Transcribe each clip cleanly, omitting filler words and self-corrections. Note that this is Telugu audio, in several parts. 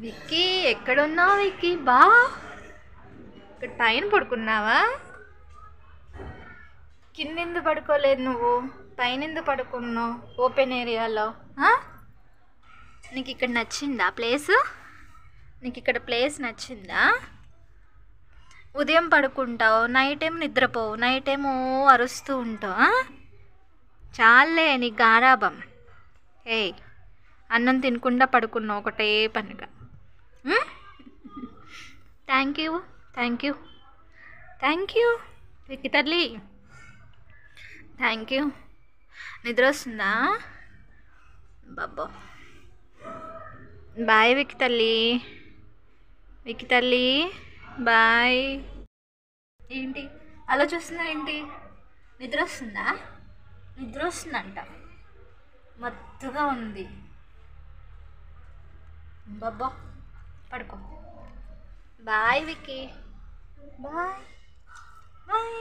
విక్కీ ఎక్కడున్నావు విక్కీ? బా ఇక్కడ పైన పడుకున్నావా? కిందెందుకు పడుకోలేదు నువ్వు? పైన ఎందుకు పడుకున్నావు ఓపెన్ ఏరియాలో? నీకు ఇక్కడ నచ్చిందా ప్లేస్? నీకు ఇక్కడ ప్లేస్ నచ్చిందా? ఉదయం పడుకుంటావు, నైట్ ఏమో నిద్రపోవు, నైట్ ఏమో అరుస్తూ ఉంటావు. చాలే నీకు గారాబం. ఏయ్, అన్నం తినకుండా పడుకున్నావు ఒకటే పనిగా. Thank you thank you thank you Vicky తల్లి, థ్యాంక్ యూ. నిద్ర వస్తుందా బాబా? బాయ్ విక్కీ తల్లి, విక్కీ తల్లి బాయ్. ఏంటి అలా చూస్తున్నావు ఏంటి? నిద్ర వస్తుందా? నిద్ర వస్తుందంట, మత్తుగా ఉంది. బాబా పడుకో. Bye Vicky, bye bye.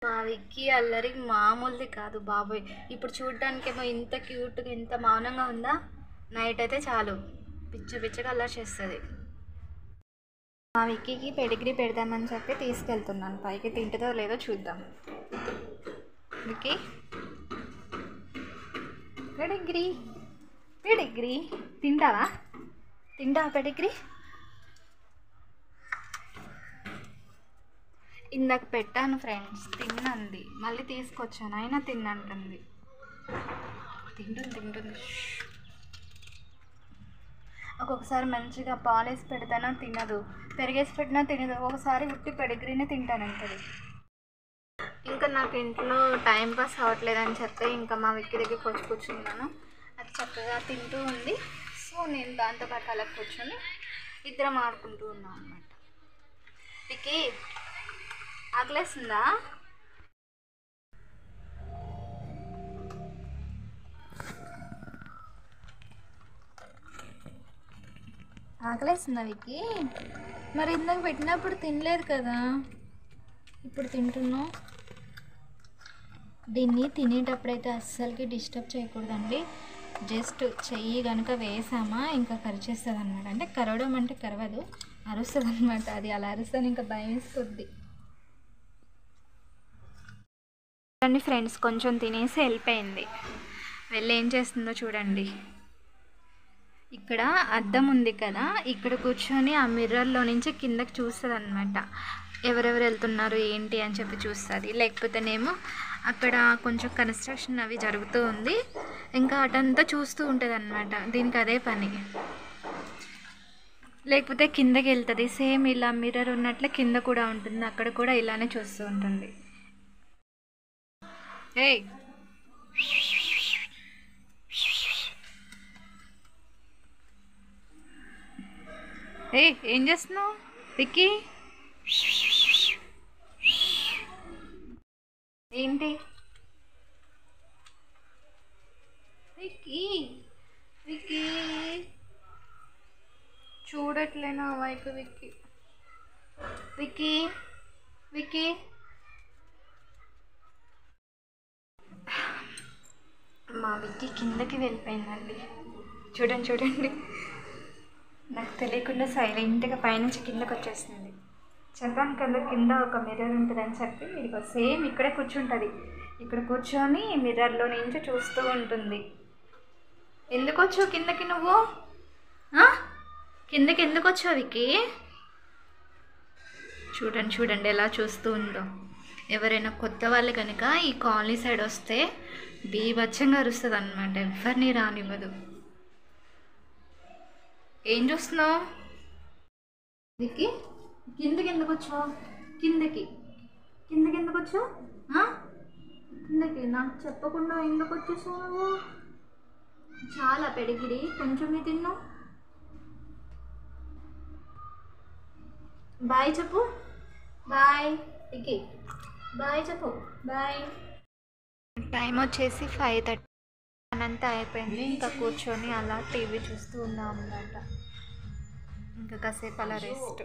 మా విక్కీ అల్లరి మామూలుది కాదు బాబోయ్. ఇప్పుడు చూడడానికేమో ఇంత క్యూట్గా ఇంత మౌనంగా ఉందా, నైట్ అయితే చాలు పిచ్చ పిచ్చగా అల్లరి చేస్తుంది. మా విక్కీకి పెడిగ్రీ పెడదామని చెప్పి తీసుకెళ్తున్నాను పైకి. తింటుందో లేదో చూద్దాం. విక్కీ పెడిగ్రీ, పెడిగ్రీ తింటావా? తింటావా పెడిగ్రీ? ఇందాక పెట్టాను ఫ్రెండ్స్, తిన్నంది, మళ్ళీ తీసుకొచ్చాను అయినా తిన్నంటుంది. తింటుంది తింటుంది. ఒక్కొక్కసారి మంచిగా పాలేసి పెడతానో తినదు, పెరిగేసి పెట్టినా తినదు, ఒకసారి ఉట్టి పెడిగ్రీనే తింటానంటది. ఇంకా నాకు ఇంట్లో టైం పాస్ అవ్వట్లేదని చెప్పి ఇంకా మా విక్కీ దగ్గరికి వచ్చి కూర్చున్నాను. అది చక్కగా తింటూ ఉంది. సో నేను దాంతో పాటు అలా కూర్చొని ఇద్దరం ఆడుకుంటూ ఉన్నాం అన్నమాట. విక్కీ ఆకలేస్తుందా? ఆకలేస్తుందా విక్కీ? మరి ఇందాక పెట్టినప్పుడు తినలేదు కదా, ఇప్పుడు తింటున్నావు. దీన్ని తినేటప్పుడైతే అస్సలకి డిస్టర్బ్ చేయకూడదండి. జస్ట్ చెయ్యి కనుక వేసామా ఇంకా కరిచేస్తుంది అనమాట. అంటే కరవడం అంటే కరవదు, అరుస్తుంది అనమాట. అది అలా అరుస్తుంది, ఇంకా భయం వేస్తుంది. చూడండి ఫ్రెండ్స్, కొంచెం తినేసి వెళ్ళిపోయింది. వెళ్ళి ఏం చేస్తుందో చూడండి. ఇక్కడ అద్దం ఉంది కదా, ఇక్కడ కూర్చొని ఆ మిర్రర్లో నుంచి కిందకి చూస్తుంది అనమాట. ఎవరెవరు వెళ్తున్నారు ఏంటి అని చెప్పి చూస్తుంది. లేకపోతేనేమో అక్కడ కొంచెం కన్స్ట్రక్షన్ అవి జరుగుతూ ఉంది, ఇంకా అటంతా చూస్తూ ఉంటుంది అనమాట. దీనికి అదే పని. లేకపోతే కిందకి వెళ్తుంది. సేమ్ ఇలా మిర్రర్ ఉన్నట్లే కింద కూడా ఉంటుంది, అక్కడ కూడా ఇలానే చూస్తూ ఉంటుంది. ఏయ్ ఏం చేస్తున్నావు విక్కీ? ఏంటి విక్కీ? విక్కీ చూడట్లేనా వైపు? విక్కీ విక్కీ విక్కీ మా విక్కీ కిందకి వెళ్ళిపోయిందండి. చూడండి చూడండి, నాకు తెలియకుండా సైలెంట్గా పైనుంచి కిందకి వచ్చేస్తుంది. చెప్పాను కదా కింద ఒక మిర్రర్ ఉంటుందని చెప్పి. ఇదిగో సేమ్ ఇక్కడే కూర్చుంటుంది. ఇక్కడ కూర్చొని మిర్రర్లో నుంచి చూస్తూ ఉంటుంది. ఎందుకు వచ్చావు కిందకి నువ్వు? కిందకి ఎందుకు వచ్చావు విక్కీ? చూడండి చూడండి ఎలా చూస్తూ ఉందో. ఎవరైనా కొత్త వాళ్ళు కనుక ఈ కాలనీ సైడ్ వస్తే బీభత్సంగా అరుస్తుంది అనమాట, ఎవరిని రానివ్వదు. ఏం చూస్తున్నావు విక్కీ? కిందకి ఎందుకు వచ్చావు? కిందకి కిందకి ఎందుకు వచ్చావు? కిందకి నాకు చెప్పకుండా ఎందుకు వచ్చేసావు నువ్వు? చాలా పెడిగిరి, కొంచెమే తిన్నావు. బాయ్ చెప్పు. బాయ్ విక్కీ, బాయ్ చెప్పు. బాయ్. టైం వచ్చేసి 5:30. అనంతా అయిపోయింది. ఇంకా కూర్చొని అలా టీవీ చూస్తూ ఉన్నాం అన్నమాట. ఇంకా కాసేపు అలా రెస్ట్.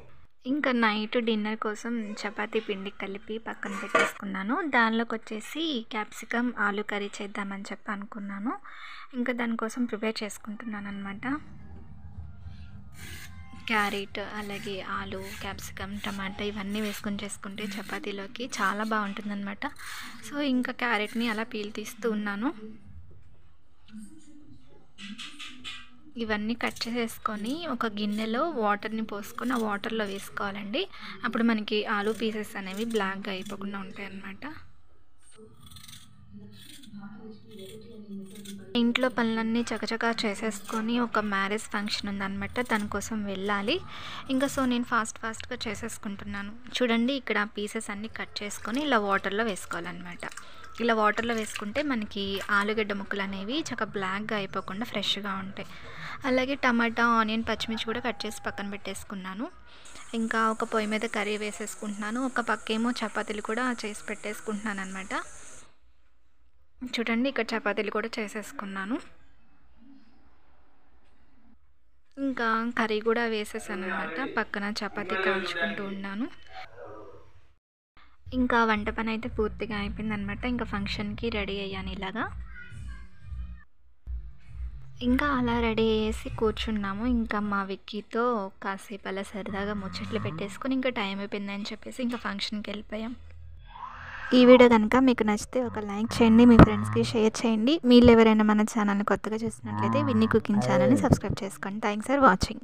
ఇంకా నైట్ డిన్నర్ కోసం చపాతీ పిండి కలిపి పక్కన పెట్టేసుకున్నాను. దానిలోకి వచ్చేసి క్యాప్సికమ్ ఆలు కర్రీ చేద్దామని చెప్పి అనుకున్నాను. ఇంకా దానికోసం ప్రిపేర్ చేసుకుంటున్నాను అనమాట. క్యారెట్, అలాగే ఆలు, క్యాప్సికమ్, టమాటా ఇవన్నీ వేసుకొని చేసుకుంటే చపాతీలోకి చాలా బాగుంటుందన్నమాట. సో ఇంకా క్యారెట్ని అలా పీల్ తీస్తూ ఉన్నాను. ఇవన్నీ కట్ చేసేసుకొని ఒక గిన్నెలో వాటర్ని పోసుకొని ఆ వాటర్లో వేసుకోవాలండి. అప్పుడు మనకి ఆలు పీసెస్ అనేవి బ్లాక్గా అయిపోకుండా ఉంటాయి అన్నమాట. ఇంట్లో పనులన్నీ చకచకా చేసేసుకొని ఒక మ్యారేజ్ ఫంక్షన్ ఉందన్నమాట, దానికోసం వెళ్ళాలి. ఇంకా సో నేను ఫాస్ట్గా చేసేసుకుంటున్నాను. చూడండి, ఇక్కడ పీసెస్ అన్నీ కట్ చేసుకొని ఇలా వాటర్లో వేసుకోవాలన్నమాట. ఇలా వాటర్లో వేసుకుంటే మనకి ఆలుగడ్డ ముక్కలు అనేవి చక్కగా బ్లాక్గా అయిపోకుండా ఫ్రెష్గా ఉంటాయి. అలాగే టమాటా, ఆనియన్, పచ్చిమిర్చి కూడా కట్ చేసి పక్కన పెట్టేసుకున్నాను. ఇంకా ఒక పొయ్యి మీద కర్రీ వేసేసుకుంటున్నాను. ఒక పక్కేమో చపాతీలు కూడా చేసి పెట్టేసుకుంటున్నాను అనమాట. చూడండి, ఇక్కడ చపాతీలు కూడా చేసేసుకున్నాను. ఇంకా కర్రీ కూడా వేసేసాను అనమాట. పక్కన చపాతీ కాల్చుకుంటూ ఉన్నాను. ఇంకా వంట పని అయితే పూర్తిగా అయిపోయిందనమాట. ఇంకా ఫంక్షన్కి రెడీ అయ్యాను ఇలాగా. ఇంకా అలా రెడీ అయ్యేసి కూర్చున్నాము. ఇంకా మా విక్కీతో కాసేపు అలా సరదాగా ముచ్చట్లు పెట్టేసుకొని ఇంకా టైం అయిపోయిందని చెప్పేసి ఇంకా ఫంక్షన్కి వెళ్ళిపోయాం. ఈ వీడియో కనుక మీకు నచ్చితే ఒక లైక్ చేయండి, మీ ఫ్రెండ్స్కి షేర్ చేయండి. మీరు ఎవరైనా మన ఛానల్ని కొత్తగా చూసినట్లయితే విన్నీ కుకింగ్ ఛానల్ని సబ్స్క్రైబ్ చేసుకోండి. Thanks for watching.